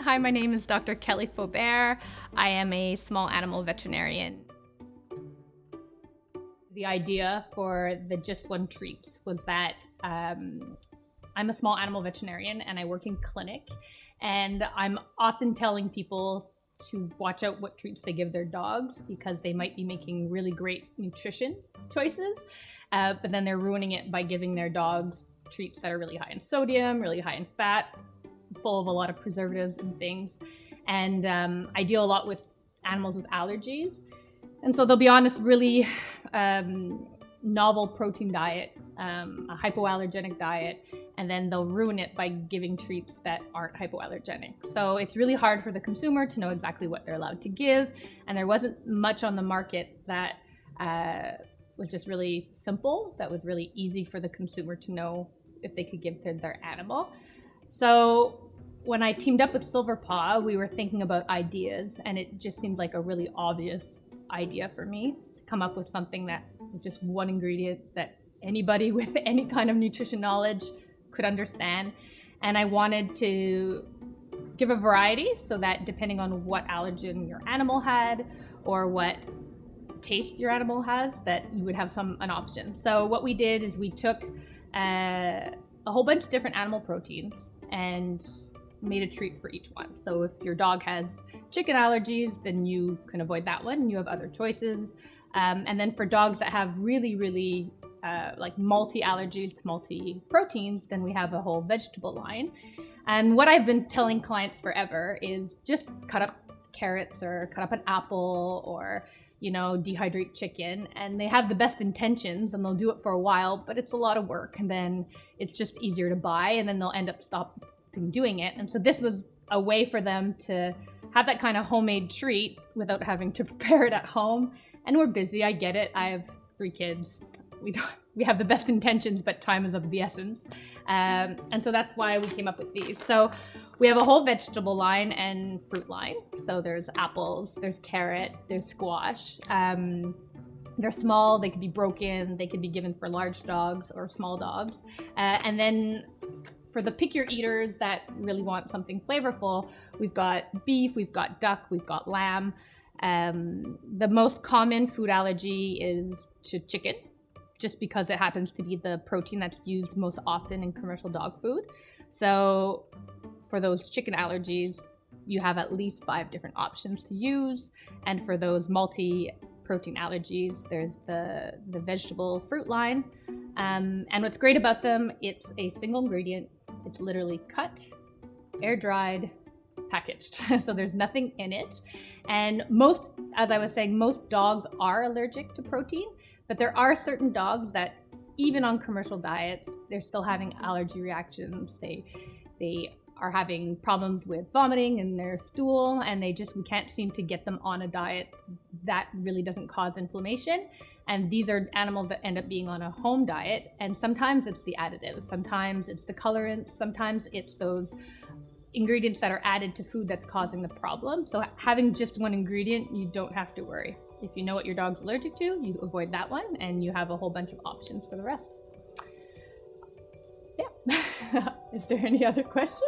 Hi, my name is Dr. Kelly Faubert. I am a small animal veterinarian. The idea for the Just One Treats was that I'm a small animal veterinarian and I work in clinic, and I'm often telling people to watch out what treats they give their dogs because they might be making really great nutrition choices, but then they're ruining it by giving their dogs treats that are really high in sodium, really high in fat, full of a lot of preservatives and things. And I deal a lot with animals with allergies. And so they'll be on this really novel protein diet, a hypoallergenic diet, and then they'll ruin it by giving treats that aren't hypoallergenic. So it's really hard for the consumer to know exactly what they're allowed to give. And there wasn't much on the market that was just really simple, that was really easy for the consumer to know if they could give to their animal. So when I teamed up with Silverpaw, we were thinking about ideas, and it just seemed like a really obvious idea for me to come up with something that was just one ingredient that anybody with any kind of nutrition knowledge could understand. And I wanted to give a variety so that depending on what allergen your animal had or what taste your animal has, that you would have an option. So what we did is we took a whole bunch of different animal proteins and made a treat for each one. So if your dog has chicken allergies, then you can avoid that one. You have other choices. And then for dogs that have really like multi-allergies, multi-proteins, then we have a whole vegetable line. And what I've been telling clients forever is just cut up carrots or cut up an apple or dehydrate chicken, and they have the best intentions and they'll do it for a while, but it's a lot of work, and then it's just easier to buy, and then they'll end up stopping doing it. And so this was a way for them to have that kind of homemade treat without having to prepare it at home. And we're busy, I get it. I have 3 kids. We have the best intentions, but time is of the essence. And so that's why we came up with these. So we have a whole vegetable line and fruit line. So there's apples, there's carrot, there's squash. They're small, they could be broken, they could be given for large dogs or small dogs. And then for the pick your eaters that really want something flavorful, we've got beef, we've got duck, we've got lamb. The most common food allergy is to chicken, just because it happens to be the protein that's used most often in commercial dog food. So for those chicken allergies, you have at least 5 different options to use. And for those multi-protein allergies, there's the vegetable fruit line. And what's great about them, it's a single ingredient. It's literally cut, air dried, packaged. So there's nothing in it. And as I was saying, most dogs are allergic to protein, but there are certain dogs that even on commercial diets, they're still having allergy reactions. They are having problems with vomiting in their stool, and we can't seem to get them on a diet that really doesn't cause inflammation. And these are animals that end up being on a home diet, and sometimes it's the additives, sometimes it's the colorants, sometimes it's those ingredients that are added to food that's causing the problem. So having just one ingredient, you don't have to worry. If you know what your dog's allergic to, you avoid that one, and you have a whole bunch of options for the rest. Yeah. Is there any other questions?